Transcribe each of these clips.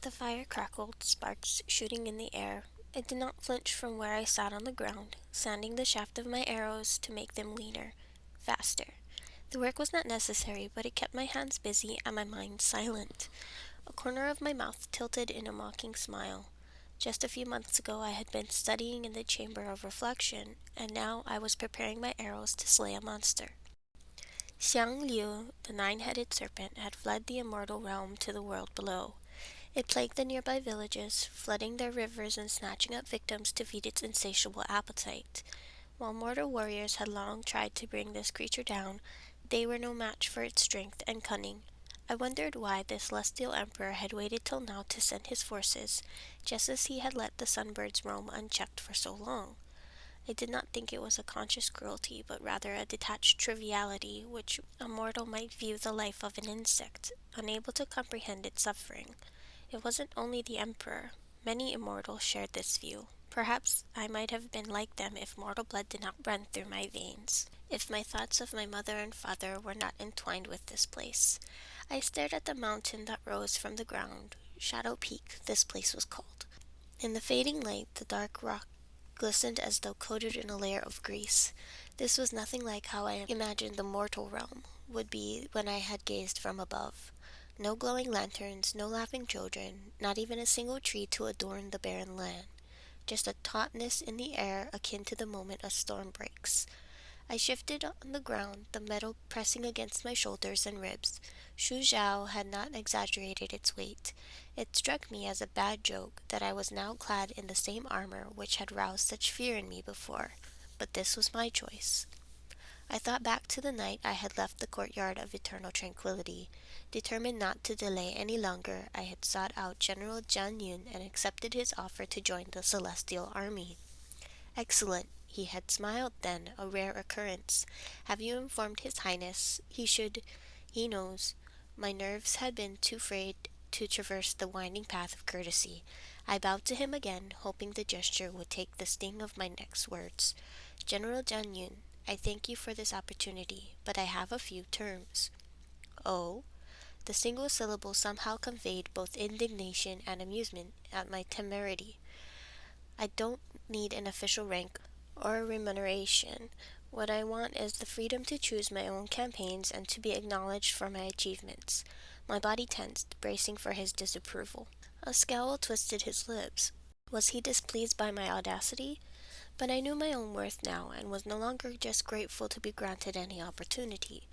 The fire crackled, sparks shooting in the air. I did not flinch from where I sat on the ground, sanding the shaft of my arrows to make them leaner, faster. The work was not necessary, but it kept my hands busy and my mind silent. A corner of my mouth tilted in a mocking smile. Just a few months ago I had been studying in the chamber of reflection, and now I was preparing my arrows to slay a monster. Xiang Liu, the nine-headed serpent, had fled the immortal realm to the world below. It plagued the nearby villages, flooding their rivers and snatching up victims to feed its insatiable appetite. While mortal warriors had long tried to bring this creature down, they were no match for its strength and cunning. I wondered why the celestial emperor had waited till now to send his forces, just as he had let the sunbirds roam unchecked for so long. I did not think it was a conscious cruelty, but rather a detached triviality which a mortal might view the life of an insect, unable to comprehend its suffering. It wasn't only the emperor. Many immortals shared this view. Perhaps I might have been like them if mortal blood did not run through my veins, if my thoughts of my mother and father were not entwined with this place. I stared at the mountain that rose from the ground. Shadow Peak, this place was called. In the fading light, the dark rock glistened as though coated in a layer of grease. This was nothing like how I imagined the mortal realm would be when I had gazed from above. No glowing lanterns, no laughing children, not even a single tree to adorn the barren land. Just a tautness in the air akin to the moment a storm breaks. I shifted on the ground, the metal pressing against my shoulders and ribs. Shu Zhao had not exaggerated its weight. It struck me as a bad joke that I was now clad in the same armor which had roused such fear in me before. But this was my choice. I thought back to the night I had left the courtyard of eternal tranquility. Determined not to delay any longer, I had sought out General Jian Yun and accepted his offer to join the Celestial Army. Excellent. He had smiled then, a rare occurrence. Have you informed His Highness? He knows. My nerves had been too frayed to traverse the winding path of courtesy. I bowed to him again, hoping the gesture would take the sting of my next words. General Jian Yun, I thank you for this opportunity, but I have a few terms. Oh? The single syllable somehow conveyed both indignation and amusement at my temerity. I don't need an official rank or remuneration. What I want is the freedom to choose my own campaigns and to be acknowledged for my achievements. My body tensed, bracing for his disapproval. A scowl twisted his lips. Was he displeased by my audacity? But I knew my own worth now, and was no longer just grateful to be granted any opportunity.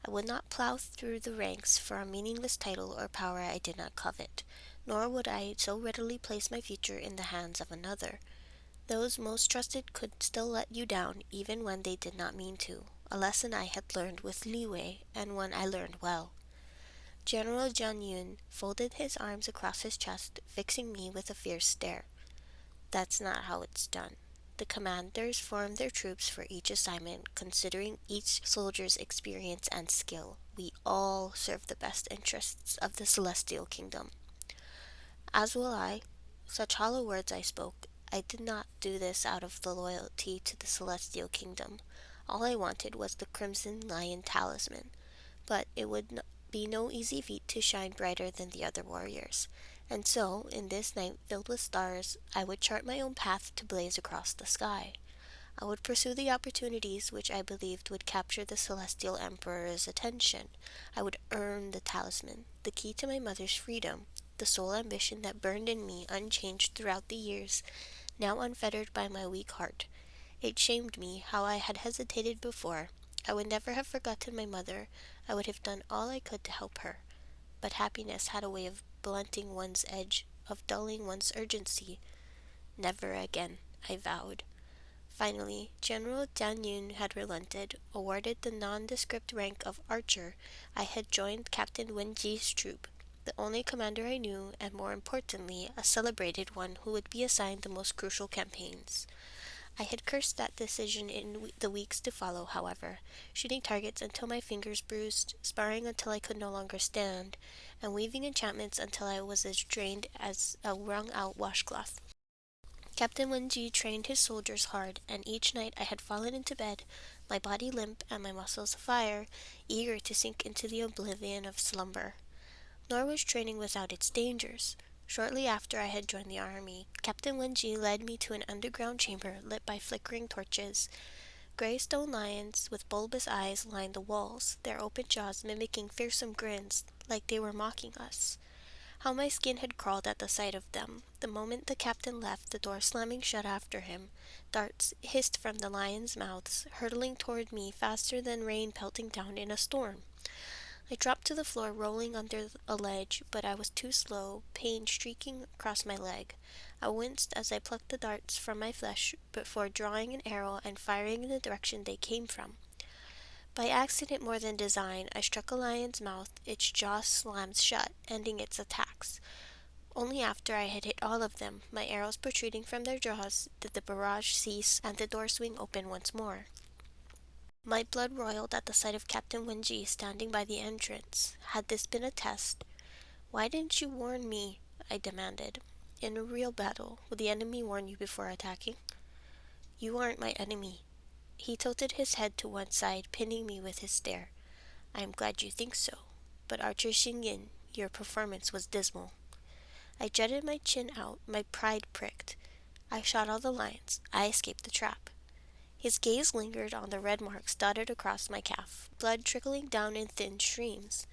I would not plow through the ranks for a meaningless title or power I did not covet, nor would I so readily place my future in the hands of another. Those most trusted could still let you down even when they did not mean to, a lesson I had learned with leeway, and one I learned well. General Jian Yun folded his arms across his chest, fixing me with a fierce stare. That's not how it's done. The commanders form their troops for each assignment, considering each soldier's experience and skill. We all serve the best interests of the Celestial Kingdom. As will I. Such hollow words I spoke. I did not do this out of the loyalty to the Celestial Kingdom. All I wanted was the Crimson Lion Talisman. But it would be no easy feat to shine brighter than the other warriors. And so, in this night filled with stars, I would chart my own path to blaze across the sky. I would pursue the opportunities which I believed would capture the Celestial Emperor's attention. I would earn the talisman, the key to my mother's freedom, the sole ambition that burned in me unchanged throughout the years, now unfettered by my weak heart. It shamed me how I had hesitated before. I would never have forgotten my mother. I would have done all I could to help her. But happiness had a way of blunting one's edge, of dulling one's urgency. Never again, I vowed. Finally, General Jian Yun had relented. Awarded the nondescript rank of archer, I had joined Captain Wenji's troop, the only commander I knew, and more importantly, a celebrated one who would be assigned the most crucial campaigns. I had cursed that decision in the weeks to follow, however, shooting targets until my fingers bruised, sparring until I could no longer stand, and weaving enchantments until I was as drained as a wrung-out washcloth. Captain Wenji trained his soldiers hard, and each night I had fallen into bed, my body limp and my muscles afire, eager to sink into the oblivion of slumber. Nor was training without its dangers. Shortly after I had joined the army, Captain Wenji led me to an underground chamber lit by flickering torches. Gray stone lions with bulbous eyes lined the walls, their open jaws mimicking fearsome grins like they were mocking us. How my skin had crawled at the sight of them. The moment the captain left, the door slamming shut after him, darts hissed from the lions' mouths, hurtling toward me faster than rain pelting down in a storm. I dropped to the floor, rolling under a ledge, but I was too slow, pain streaking across my leg. I winced as I plucked the darts from my flesh before drawing an arrow and firing in the direction they came from. By accident more than design, I struck a lion's mouth, its jaw slammed shut, ending its attacks. Only after I had hit all of them, my arrows protruding from their jaws, did the barrage cease and the door swing open once more. My blood roiled at the sight of Captain Wenji standing by the entrance. Had this been a test? "Why didn't you warn me?" I demanded. "In a real battle, would the enemy warn you before attacking?" "You aren't my enemy." He tilted his head to one side, pinning me with his stare. "I am glad you think so. But Archer Xingyin, your performance was dismal." I jutted my chin out, my pride pricked. "I shot all the lions. I escaped the trap." His gaze lingered on the red marks dotted across my calf, blood trickling down in thin streams.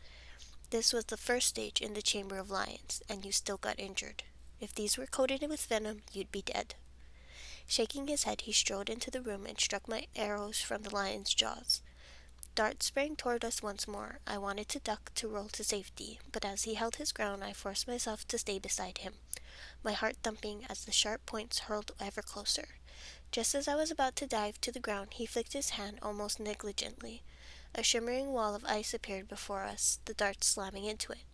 "This was the first stage in the Chamber of Lions, and you still got injured. If these were coated with venom, you'd be dead." Shaking his head, he strode into the room and struck my arrows from the lion's jaws. Darts sprang toward us once more. I wanted to duck, to roll to safety, but as he held his ground, I forced myself to stay beside him, my heart thumping as the sharp points hurled ever closer. Just as I was about to dive to the ground, he flicked his hand almost negligently. A shimmering wall of ice appeared before us, the darts slamming into it.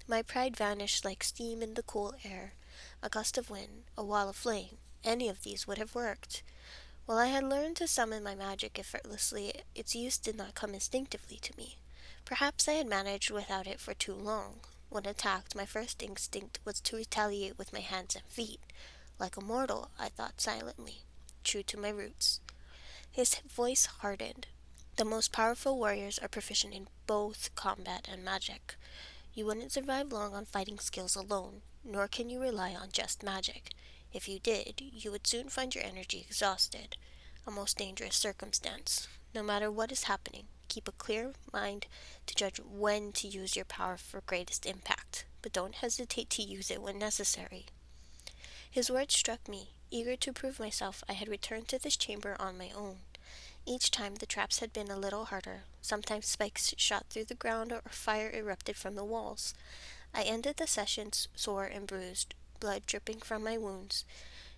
My pride vanished like steam in the cool air. A gust of wind, a wall of flame, any of these would have worked. While I had learned to summon my magic effortlessly, its use did not come instinctively to me. Perhaps I had managed without it for too long. When attacked, my first instinct was to retaliate with my hands and feet. Like a mortal, I thought silently, true to my roots. His voice hardened. "The most powerful warriors are proficient in both combat and magic. You wouldn't survive long on fighting skills alone, nor can you rely on just magic. If you did, you would soon find your energy exhausted. A most dangerous circumstance. No matter what is happening, keep a clear mind to judge when to use your power for greatest impact, but don't hesitate to use it when necessary." His words struck me. Eager to prove myself, I had returned to this chamber on my own. Each time the traps had been a little harder. Sometimes spikes shot through the ground or fire erupted from the walls. I ended the sessions sore and bruised, blood dripping from my wounds.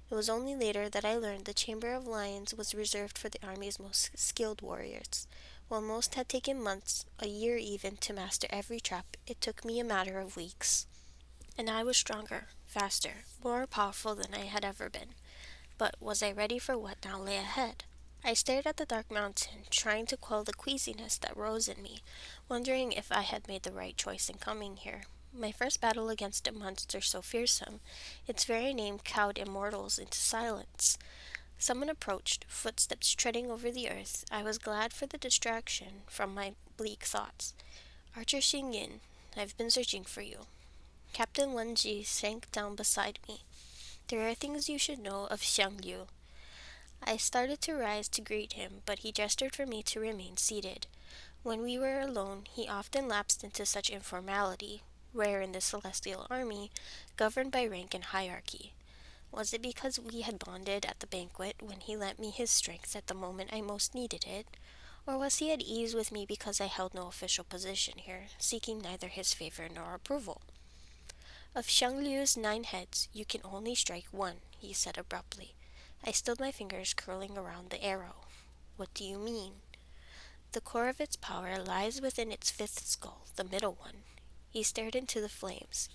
It was only later that I learned the Chamber of Lions was reserved for the army's most skilled warriors. While most had taken months, a year even, to master every trap, it took me a matter of weeks. And I was stronger, faster, more powerful than I had ever been. But was I ready for what now lay ahead? I stared at the dark mountain, trying to quell the queasiness that rose in me, wondering if I had made the right choice in coming here. My first battle against a monster so fearsome, its very name cowed immortals into silence. Someone approached, footsteps treading over the earth. I was glad for the distraction from my bleak thoughts. "Archer Xingyin, I've been searching for you." Captain Wenji sank down beside me. "There are things you should know of Xiang Liu." I started to rise to greet him, but he gestured for me to remain seated. When we were alone, he often lapsed into such informality, rare in the Celestial Army, governed by rank and hierarchy. Was it because we had bonded at the banquet when he lent me his strength at the moment I most needed it? Or was he at ease with me because I held no official position here, seeking neither his favor nor approval? "Of Xiang Liu's 9 heads, you can only strike one," he said abruptly. I stilled my fingers curling around the arrow. "What do you mean?" "The core of its power lies within its 5th skull, the middle one." He stared into the flames.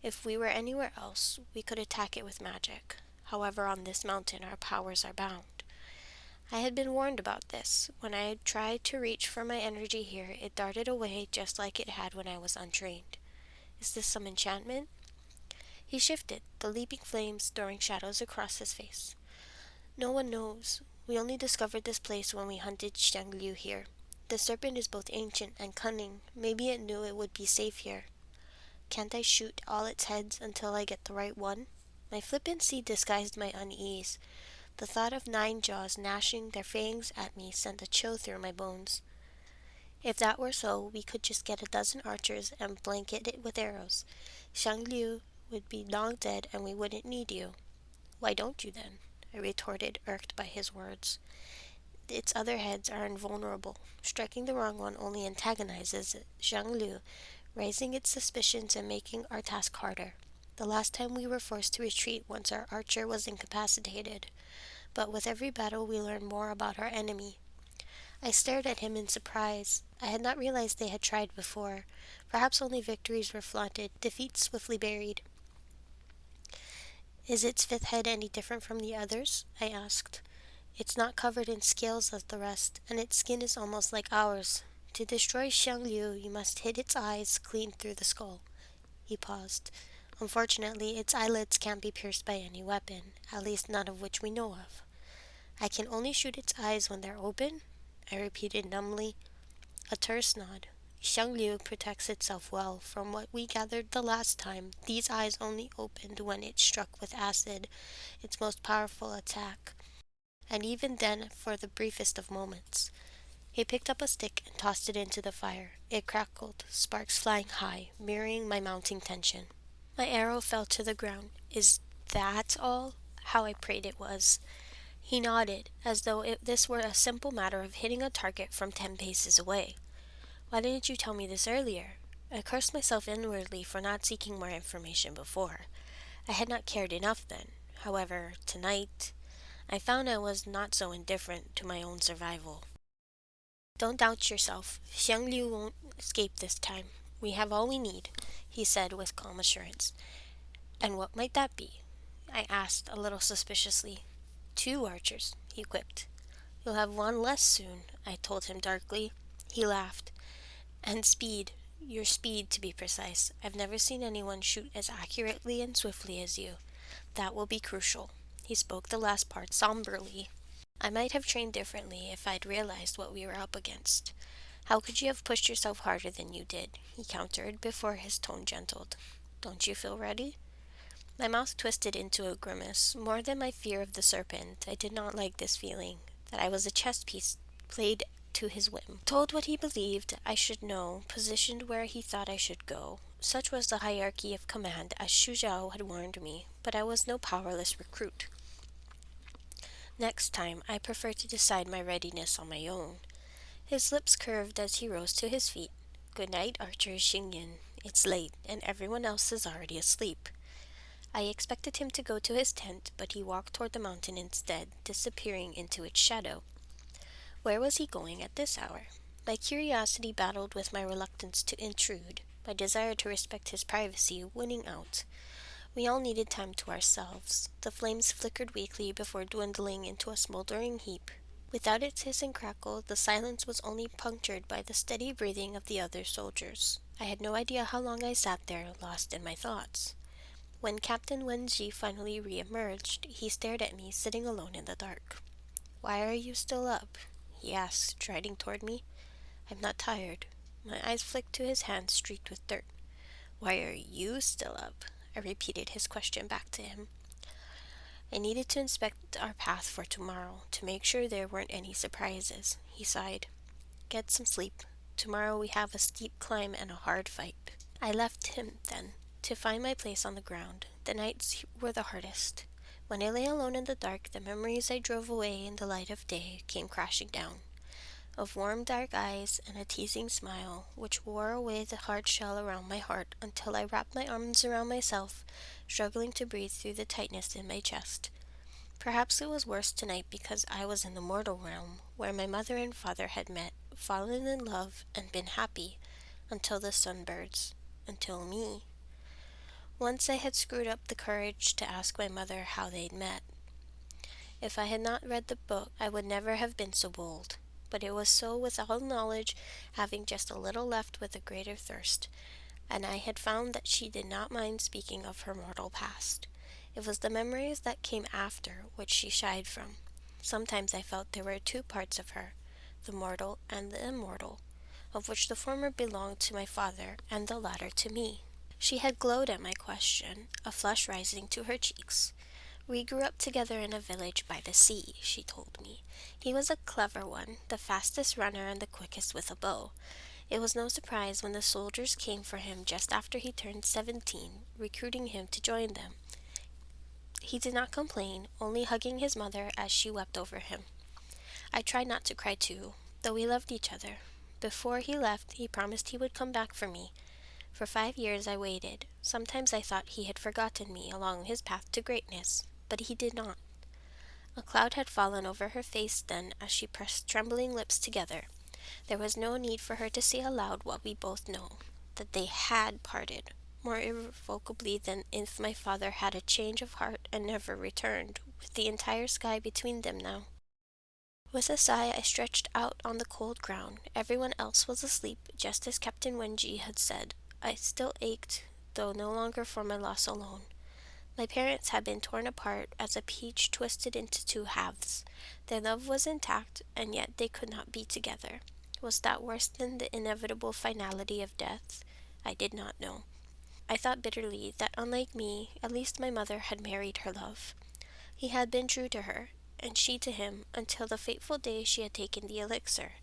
"If we were anywhere else, we could attack it with magic. However, on this mountain our powers are bound." I had been warned about this. When I had tried to reach for my energy here, it darted away just like it had when I was untrained. Is this some enchantment? He shifted, the leaping flames throwing shadows across his face. "No one knows. We only discovered this place when we hunted Xiang Liu here. The serpent is both ancient and cunning. Maybe it knew it would be safe here." Can't I shoot all its heads until I get the right one? My flippancy disguised my unease. The thought of 9 jaws gnashing their fangs at me sent a chill through my bones. If that were so, we could just get a dozen archers and blanket it with arrows. Xiang Liu would be long dead and we wouldn't need you. Why don't you then? I retorted, irked by his words. Its other heads are invulnerable. Striking the wrong one only antagonizes Xiang Liu, raising its suspicions and making our task harder. The last time we were forced to retreat once our archer was incapacitated. But with every battle we learn more about our enemy. I stared at him in surprise. I had not realized they had tried before. Perhaps only victories were flaunted, defeats swiftly buried. Is its fifth head any different from the others? I asked. It's not covered in scales as the rest, and its skin is almost like ours. To destroy Xiang Liu, you must hit its eyes clean through the skull. He paused. Unfortunately, its eyelids can't be pierced by any weapon, at least none of which we know of. I can only shoot its eyes when they're open? I repeated numbly. A terse nod. Xiang Liu protects itself well. From what we gathered the last time, these eyes only opened when it struck with acid, its most powerful attack, and even then for the briefest of moments. He picked up a stick and tossed it into the fire. It crackled, sparks flying high, mirroring my mounting tension. My arrow fell to the ground. Is that all? How I prayed it was. He nodded, as though this were a simple matter of hitting a target from 10 paces away. Why didn't you tell me this earlier? I cursed myself inwardly for not seeking more information before. I had not cared enough then. However, tonight, I found I was not so indifferent to my own survival. Don't doubt yourself. Xiang Liu won't escape this time. We have all we need, he said with calm assurance. And what might that be? I asked a little suspiciously. 2 archers, he quipped. You'll have one less soon, I told him darkly. He laughed. And speed, your speed to be precise. I've never seen anyone shoot as accurately and swiftly as you. That will be crucial. He spoke the last part somberly. I might have trained differently if I'd realized what we were up against. How could you have pushed yourself harder than you did? He countered before his tone gentled. Don't you feel ready? My mouth twisted into a grimace. More than my fear of the serpent, I did not like this feeling, that I was a chess piece played to his whim. Told what he believed I should know, positioned where he thought I should go. Such was the hierarchy of command, as Shuzhao had warned me, but I was no powerless recruit. Next time, I prefer to decide my readiness on my own. His lips curved as he rose to his feet. Good night, Archer Xingyin. It's late, and everyone else is already asleep. I expected him to go to his tent, but he walked toward the mountain instead, disappearing into its shadow. Where was he going at this hour? My curiosity battled with my reluctance to intrude, my desire to respect his privacy winning out. We all needed time to ourselves. The flames flickered weakly before dwindling into a smoldering heap. Without its hiss and crackle, the silence was only punctured by the steady breathing of the other soldiers. I had no idea how long I sat there, lost in my thoughts. When Captain Wenji finally re-emerged, he stared at me, sitting alone in the dark. Why are you still up? He asked, striding toward me. I'm not tired. My eyes flicked to his hands streaked with dirt. Why are you still up? I repeated his question back to him. I needed to inspect our path for tomorrow, to make sure there weren't any surprises. He sighed. Get some sleep. Tomorrow we have a steep climb and a hard fight. I left him, then, to find my place on the ground. The nights were the hardest. When I lay alone in the dark, the memories I drove away in the light of day came crashing down. Of warm dark eyes and a teasing smile, which wore away the hard shell around my heart until I wrapped my arms around myself, struggling to breathe through the tightness in my chest. Perhaps it was worse tonight because I was in the mortal realm, where my mother and father had met, fallen in love, and been happy, until the sunbirds, until me. Once I had screwed up the courage to ask my mother how they'd met. If I had not read the book, I would never have been so bold. But it was so with all knowledge, having just a little left with a greater thirst, and I had found that she did not mind speaking of her mortal past. It was the memories that came after which she shied from. Sometimes I felt there were 2 parts of her, the mortal and the immortal, of which the former belonged to my father and the latter to me. She had glowed at my question, a flush rising to her cheeks. We grew up together in a village by the sea, she told me. He was a clever one, the fastest runner and the quickest with a bow. It was no surprise when the soldiers came for him just after he turned 17, recruiting him to join them. He did not complain, only hugging his mother as she wept over him. I tried not to cry too, though we loved each other. Before he left, he promised he would come back for me. For 5 years I waited. Sometimes I thought he had forgotten me along his path to greatness, but he did not. A cloud had fallen over her face then as she pressed trembling lips together. There was no need for her to say aloud what we both know, that they had parted, more irrevocably than if my father had a change of heart and never returned, with the entire sky between them now. With a sigh, I stretched out on the cold ground. Everyone else was asleep, just as Captain Wenji had said. I still ached, though no longer for my loss alone. My parents had been torn apart as a peach twisted into two halves. Their love was intact, and yet they could not be together. Was that worse than the inevitable finality of death? I did not know. I thought bitterly that, unlike me, at least my mother had married her love. He had been true to her, and she to him, until the fateful day she had taken the elixir.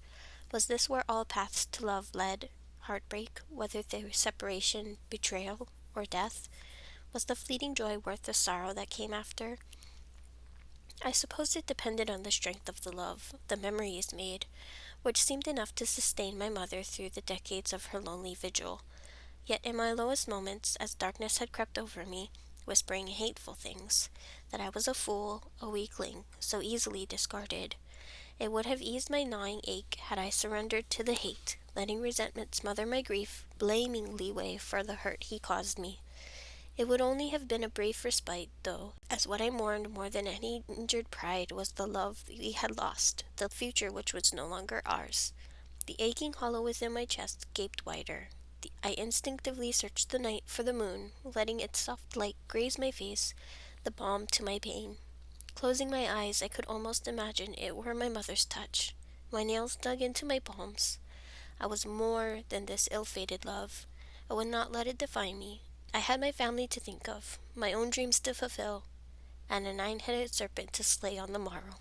Was this where all paths to love led? Heartbreak, whether through separation, betrayal, or death? Was the fleeting joy worth the sorrow that came after? I suppose it depended on the strength of the love, the memories made, which seemed enough to sustain my mother through the decades of her lonely vigil. Yet in my lowest moments, as darkness had crept over me, whispering hateful things, that I was a fool, a weakling, so easily discarded, it would have eased my gnawing ache had I surrendered to the hate, letting resentment smother my grief, blaming leeway for the hurt he caused me. It would only have been a brief respite, though, as what I mourned more than any injured pride was the love we had lost, the future which was no longer ours. The aching hollow within my chest gaped wider. I instinctively searched the night for the moon, letting its soft light graze my face, the balm to my pain. Closing my eyes, I could almost imagine it were my mother's touch. My nails dug into my palms. I was more than this ill-fated love. I would not let it define me. I had my family to think of, my own dreams to fulfill, and a 9-headed serpent to slay on the morrow.